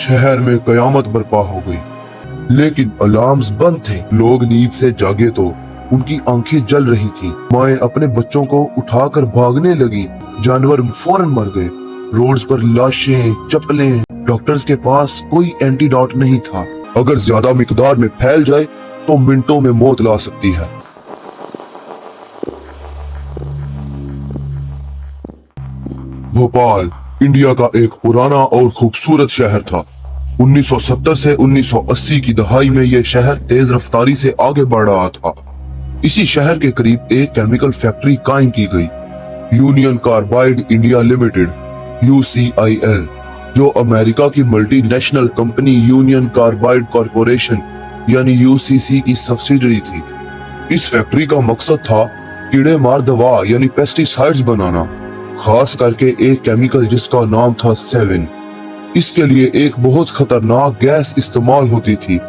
शहर में कयामत बर्पा हो गई, लेकिन अलार्म्स बंद थे। लोग नींद से जागे तो उनकी आंखें जल रही थी। माएं अपने बच्चों को उठाकर भागने लगी। जानवर फौरन मर गए। रोड्स पर लाशें, चप्पलें। डॉक्टर्स के पास कोई एंटीडोट नहीं था। अगर ज्यादा मिकदार में फैल जाए तो मिनटों में मौत ला सकती है। भोपाल इंडिया का एक पुराना और खूबसूरत शहर था। 1970 से 1980 की दहाई में यह शहर तेज रफ्तारी से आगे बढ़ रहा था। इसी शहर के करीब एक केमिकल फैक्ट्री कायम की गई, union carbide India limited UCIL, जो अमेरिका की multinational company union carbide corporation यानी UCC की सब्सिडरी थी। इस फैक्ट्री का मकसद था कीड़े मार दवा यानी पेस्टिसाइड्स बनाना, खास करके एक केमिकल जिसका नाम था सेवन। इसके लिए एक बहुत खतरनाक गैस इस्तेमाल होती थी,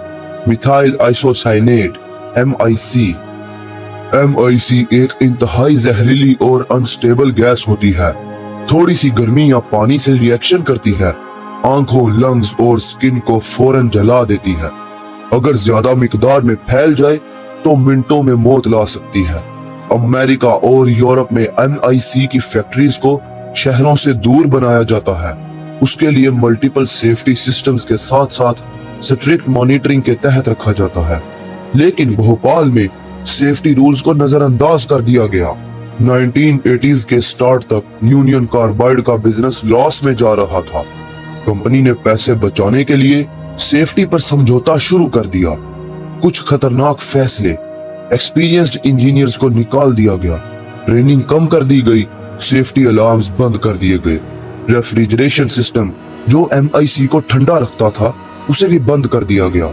मिथाइल आइसोसाइनेट MIC। MIC एक इंतहाई जहरीली और अनस्टेबल गैस होती है। थोड़ी सी गर्मी या पानी से रिएक्शन करती है, आंखों, लंग्स और स्किन को फौरन जला देती है। अगर ज्यादा मिकदार में फैल जाए तो मिनटों में मौत ला सकती है। अमेरिका और यूरोप में MIC की फैक्ट्रीज को शहरों से दूर बनाया जाता है। उसके लिए मल्टीपल सेफ्टी सिस्टम्स के साथ साथ स्ट्रिक्ट मॉनिटरिंग के तहत रखा जाता है। लेकिन भोपाल में सेफ्टी रूल्स को नजरअंदाज कर दिया गया। 1980s के स्टार्ट तक यूनियन कार्बाइड का बिजनेस लॉस में जा रहा था। कंपनी ने पैसे बचाने के लिए सेफ्टी पर समझौता शुरू कर दिया। कुछ खतरनाक फैसले, एक्सपीरियंस्ड इंजीनियर्स को निकाल दिया गया, ट्रेनिंग कम कर दी गई, सेफ्टी अलार्म्स बंद कर दिए गए। रेफ्रिजरेशन सिस्टम जो MIC को ठंडा रखता था उसे भी बंद कर दिया गया।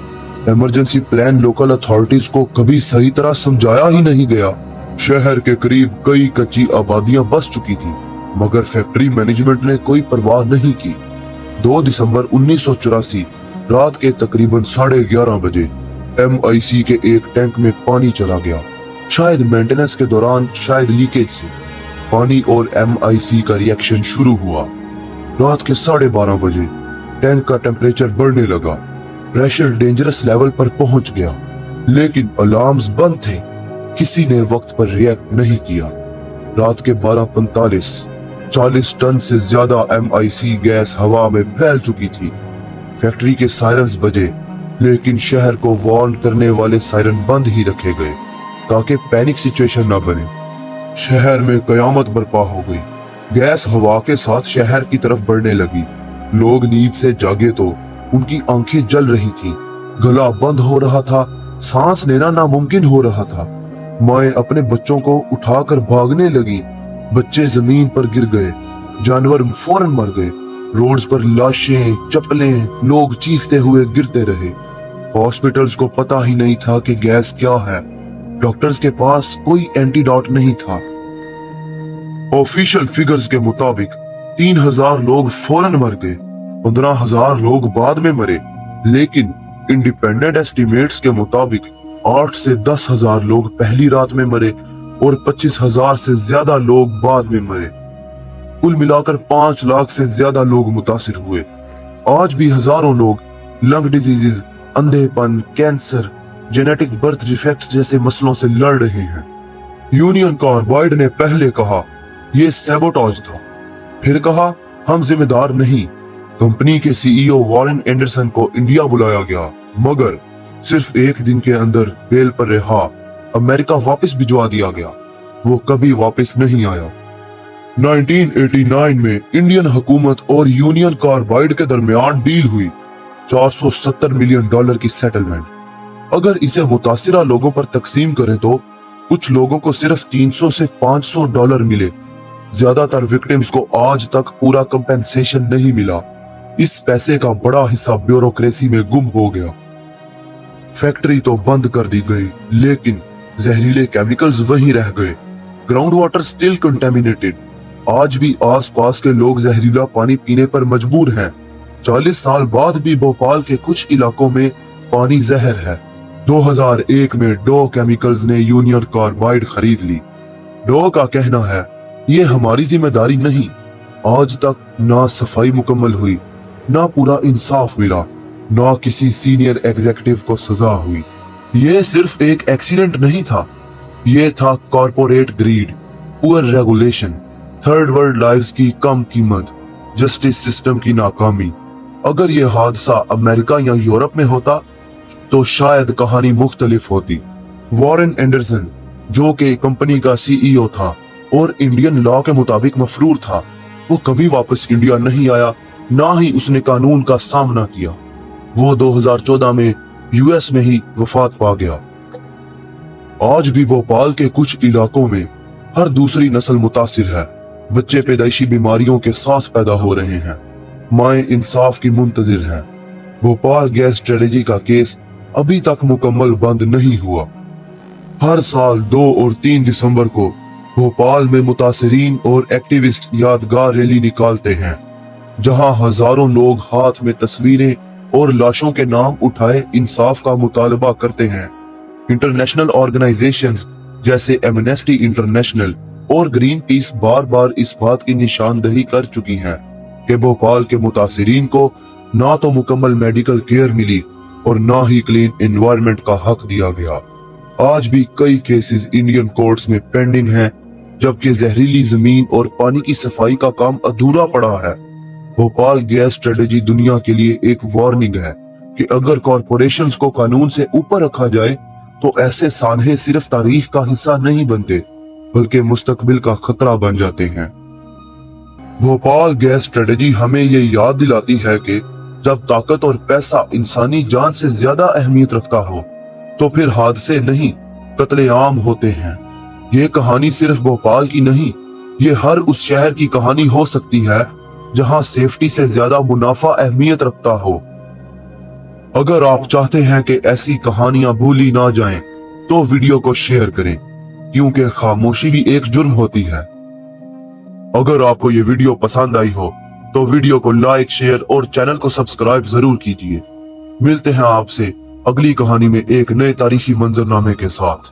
इमरजेंसी प्लान लोकल अथॉरिटीज को कभी सही तरह समझाया ही नहीं गया। शहर के करीब कई कच्ची आबादियां बस चुकी थी, मगर फैक्ट्री मैनेजमेंट ने कोई परवाह नहीं की। 2 दिसंबर 1984 रात के तकरीबन 11:30 बजे MIC के एक टैंक में पानी चला गया। शायद मेंटेनेंस के दौरान, शायद लीकेज से पानी और MIC का रिएक्शन शुरू हुआ। रात के 12:30 बजे टैंक का टेम्परेचर बढ़ने लगा, प्रेशर डेंजरस लेवल पर पहुंच गया, लेकिन अलार्म्स बंद थे। किसी ने वक्त पर रिएक्ट नहीं किया। रात के 12:45 40 टन से ज्यादा MIC गैस हवा में फैल चुकी थी। फैक्ट्री के सायरन्स बजे, लेकिन शहर को वार्न करने वाले सायरन बंद ही रखे गए ताकि पैनिक सिचुएशन न बने। शहर में कयामत बर्पा हो गई। गैस हवा के साथ शहर की तरफ बढ़ने लगी। लोग नींद से जागे तो उनकी आंखें जल रही थी, गला बंद हो रहा था, सांस लेना नामुमकिन हो रहा था। माएं अपने बच्चों को उठाकर भागने लगी। बच्चे जमीन पर गिर गए, जानवर फौरन मर गए। रोड्स पर लाशें, चप्पलें, लोग चीखते हुए गिरते रहे। हॉस्पिटल्स को पता ही नहीं था कि गैस क्या है। डॉक्टर्स के पास कोई एंटीडोट नहीं था। ऑफिशियल फिगर्स के मुताबिक 3000 लोग फौरन मर गए, 15000 लोग बाद में मरे, लेकिन इंडिपेंडेंट एस्टिमेट्स के मुताबिक 8 से 10,000 लोग पहली रात में मरे और 25,000 से ज्यादा लोग बाद में मरे। कुल मिलाकर 5 लाख से ज्यादा लोग मुतासिर हुए। आज भी हजारों लोग लंग डिजीजेज, अंधेपन, कैंसर, जेनेटिक बर्थ डिफेक्ट्स जैसे मसलों से लड़ रहे हैं। यूनियन कार्बाइड ने पहले कहा यह सैबोटाज था, फिर कहा हम जिम्मेदार नहीं। कंपनी के CEO वॉरेन एंडरसन को इंडिया बुलाया गया, मगर सिर्फ 1 दिन के अंदर बेल पर रिहा, अमेरिका वापस भिजवा दिया गया। वो कभी वापस नहीं आया। 1989 में इंडियन हुकूमत और यूनियन कार्बाइड के दरमियान डील हुई, $470 मिलियन की सेटलमेंट। अगर इसे मुतासिरा लोगों पर तकसीम करें तो कुछ लोगों को सिर्फ $300 से $500 मिले। ज्यादातर विक्टिम्स को आज तक पूरा कंपेंसेशन नहीं मिला। इस पैसे का बड़ा हिस्सा ब्यूरोक्रेसी में गुम हो गया। फैक्ट्री तो बंद कर दी गई, लेकिन जहरीले केमिकल्स वहीं रह गए। Ground water still contaminated. आज भी आसपास के लोग जहरीला पानी पीने पर मजबूर हैं। 40 साल बाद भी भोपाल के कुछ इलाकों में पानी जहर है। 2001 में डो केमिकल्स ने यूनियन कार्बाइड खरीद ली। डो का कहना है ये हमारी जिम्मेदारी नहीं, आज तक ना सफाई मुकम्मल हुई, ना पूरा इंसाफ मिला, ना किसी सीनियर एग्जीक्यूटिव को सजा हुई। ये सिर्फ एक एक्सीडेंट नहीं था, ये था corporate greed, poor regulation, third world lives की कम कीमत, जस्टिस सिस्टम की नाकामी। अगर ये हादसा अमेरिका या यूरोप में होता तो शायद कहानी मुख्तलिफ होती। वॉरेन एंडरसन, जो कि कंपनी का सीईओ था और इंडियन लॉ के मुताबिक मफरूर था, वो कभी वापस इंडिया नहीं आया, ना ही उसने कानून का सामना किया। वो 2014 में यूएस में ही वफात पा गया। आज भी भोपाल के कुछ इलाकों में हर दूसरी नस्ल मुतासिर है। बच्चे पैदाइशी बीमारियों के साथ पैदा हो रहे हैं, माएं इंसाफ की मुंतजिर हैं। भोपाल गैस ट्रेजेडी का केस अभी तक मुकम्मल बंद नहीं हुआ। हर साल 2 और 3 दिसंबर को भोपाल में मुतासिरीन और एक्टिविस्ट यादगार रैली निकालते हैं, जहां हजारों लोग हाथ में तस्वीरें और लाशों के नाम उठाए इंसाफ का मुतालबा करते हैं। इंटरनेशनल ऑर्गेनाइजेशंस जैसे एमनेस्टी इंटरनेशनल और ग्रीन पीस बार बार इस बात की निशानदही कर चुकी हैं कि भोपाल के मुतासिरीन को ना तो मुकम्मल मेडिकल केयर मिली और ना ही क्लीन एनवायरनमेंट का हक दिया गया। आज भी कई केसेस इंडियन कोर्ट्स में पेंडिंग हैं, जबकि जहरीली जमीन और पानी की सफाई का काम अधूरा पड़ा है। भोपाल गैस ट्रेजेडी दुनिया के लिए एक वार्निंग है कि अगर कॉरपोरेशंस को कानून से ऊपर रखा जाए तो ऐसे सानहे सिर्फ तारीख का हिस्सा नहीं बनते, बल्कि मुस्तकबिल का खतरा बन जाते हैं। भोपाल गैस ट्रेजेडी हमें ये याद दिलाती है कि जब ताकत और पैसा इंसानी जान से ज्यादा अहमियत रखता हो तो फिर हादसे नहीं, कत्लेआम होते हैं। ये कहानी सिर्फ भोपाल की नहीं, ये हर उस शहर की कहानी हो सकती है जहां सेफ्टी से ज्यादा मुनाफा अहमियत रखता हो। अगर आप चाहते हैं कि ऐसी कहानियां भूली ना जाएं, तो वीडियो को शेयर करें, क्योंकि खामोशी भी एक जुर्म होती है। अगर आपको ये वीडियो पसंद आई हो तो वीडियो को लाइक, शेयर और चैनल को सब्सक्राइब जरूर कीजिए। मिलते हैं आपसे अगली कहानी में एक नए तारीखी मंजरनामे के साथ।